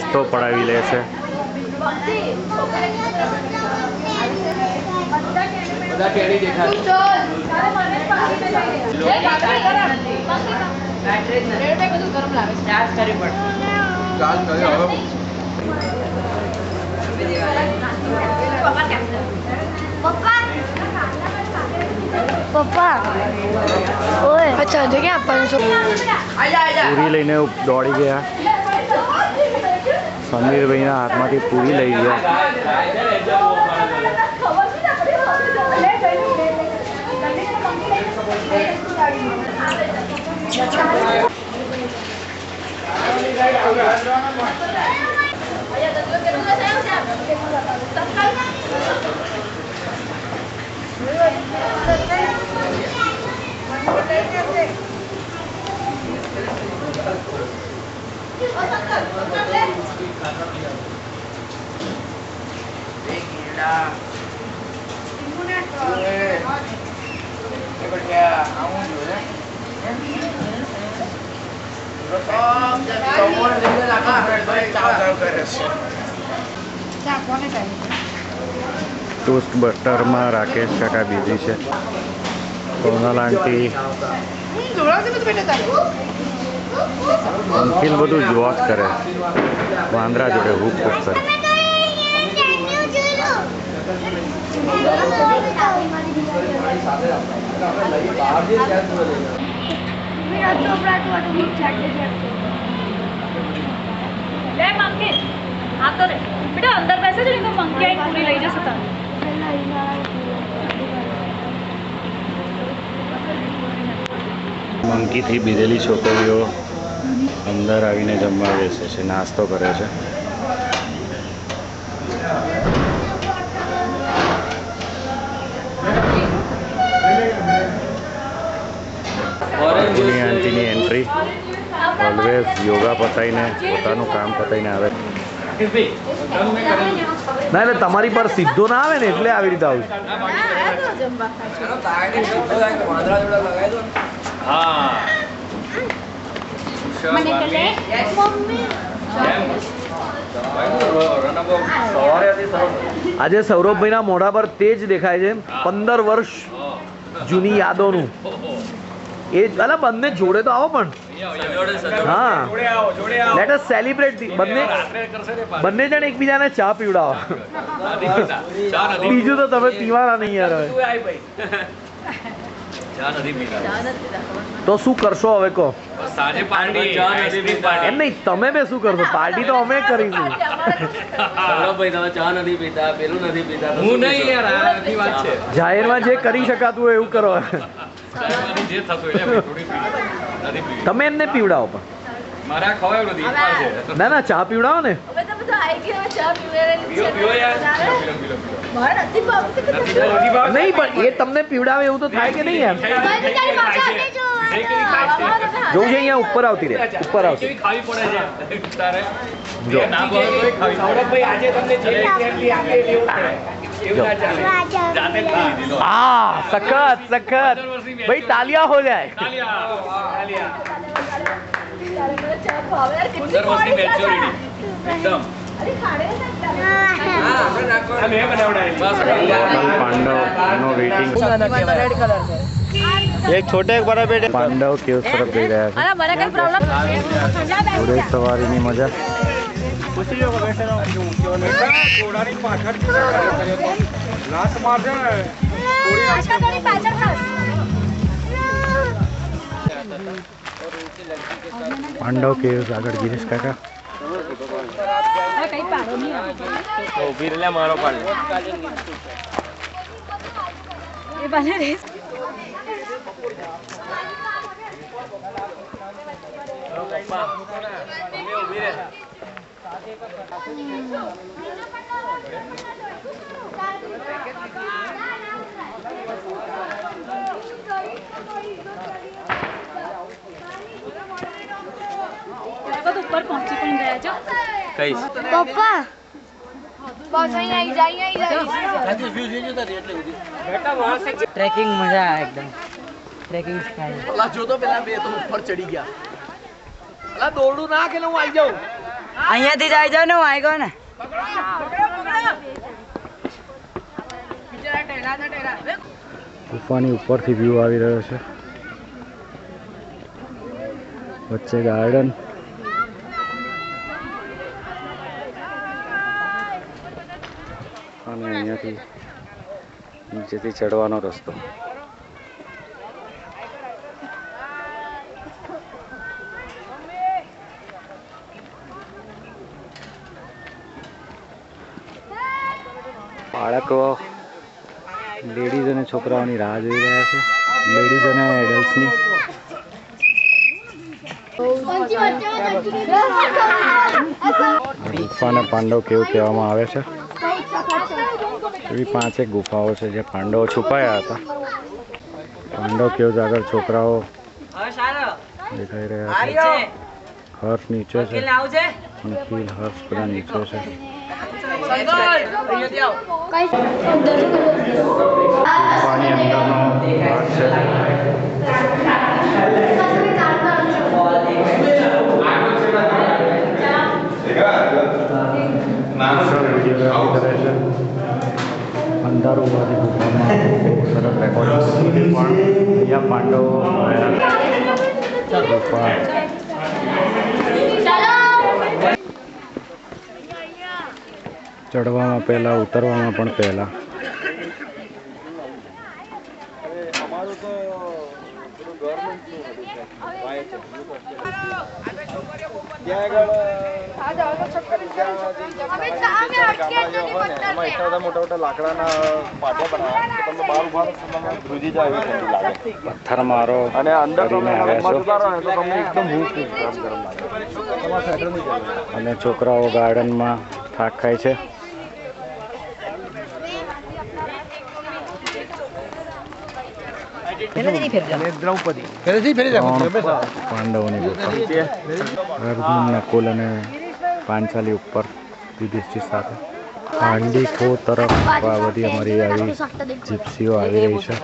નાસ્તો પડાવી લે છે. પપ્પા ઓય અચ્છા જગ્યા પૂરી લઈને દોડી ગયા. સમીરભાઈના હાથમાંથી પૂરી લઈ ગયા. ટોસ્ટ બટરમાં રાકેશ કાકા બીજી છે. સોનલ આંટી અંકિલ બધું જોવા જ કરે. વાંદરા જોડે હુક હુક કરે. અંદર બેસે છે ને મંકી આઈ પૂરી લઈ જશે તને. મંકીથી બીજેલી છોકરીઓ અંદર આવીને જમવા બેસે છે, નાસ્તો કરે છે. આંટીની એન્ટ્રી ઓલવેઝ યોગા પતાવીને પોતાનું કામ પતાવીને આવે. ના એટલે તમારી પર સીધો ના આવે ને એટલે આવી રીતે આવું. આજે સૌરભભાઈના મોઢા પર તેજ દેખાય છે. 15 વર્ષ જૂની યાદોનું એ અલા બંને જોડે તો આવો પણ. હા લેટ અસ સેલિબ્રેટ. બંને જણ એકબીજાને ચા પીવડાવો. બીજું તો તમે પીવાના નહીં યાર. તો શું કરશો હવે કહો? એમ નહીં તમે બે શું કરશો? પાર્ટી તો અમે કરીશું. જાહેરમાં જે કરી શકાતું હોય એવું કરો. તમે એમને પીવડાવો પણ. ના ના ચા પીવડાવો ને. નહીં પણ એ તમને પીવડાવે એવું તો થાય કે નહીં એમ? જોઉં છે અહીંયા ઉપર આવતી રહે. ઉપર આવતી हाँ सखत सखत भाई तालियां हो जाए. પાંડવ વેટિંગ. એક છોટે એક બड़ा બેટે. પાંડવ કેવ તરફ જઈ રહ્યા છે. ઘોડે સવારીની મજા. પાંડવ કેવ્સ આગળ ગિરીશ કાકા. મારો ઉપર પહોંચી પણ ગયા છો. કઈશ પપ્પા બસ અહીંયા ટ્રેકિંગ મજા આવે એકદમ. Trekking style. જો તો પેલા બે તો ઉપર ચડી ગયા. અલા દોરડું ના કે હું આવી જાઉં. અહીંયાથી જાય જાવ ને હું આવી ગયો ને ગુફાની ઉપરથી વ્યૂ આવી રહ્યો છે. વચ્ચે ગાર્ડન. અને અહીંયાથી નીચેથી ચડવાનો રસ્તો. બાળકો લેડીઝ અને છોકરાઓની રાહ જોઈ રહ્યા છે. લેડીઝ અને એડલ્ટ્સની. ગુફાને પાંડવ કેવું કહેવામાં આવે છે. એવી 5 ગુફાઓ છે જે પાંડવો છુપાયા હતા. પાંડવ કેવું આગળ છોકરાઓ દેખાઈ રહ્યા છે. હર્ષ નીચે છે. નિખિલ, હર્ષ બધા નીચે છે. ગુફાની અંદરનો ભાગ છે. વિડીયોગ્રાફી કરે છે. અંધારું હોવાથી ગુફામાં બહુ સરસ રેકોર્ડિંગ પણ અહીંયા પાંડવો ગુફા ચડવામાં પહેલાં, ઉતરવામાં પણ પહેલાં. પથ્થર મારો અને અંદર અને છોકરાઓ ગાર્ડનમાં થાક ખાય છે. પાંડવોની ગુફા. અર્જુન, નકુલ અને પાંચાલી ઉપર યુધિષ્ઠિર સાથે. હાંડી ખો તરફ આ બધી અમારી આવી જીપ્સીઓ આવી રહી છે.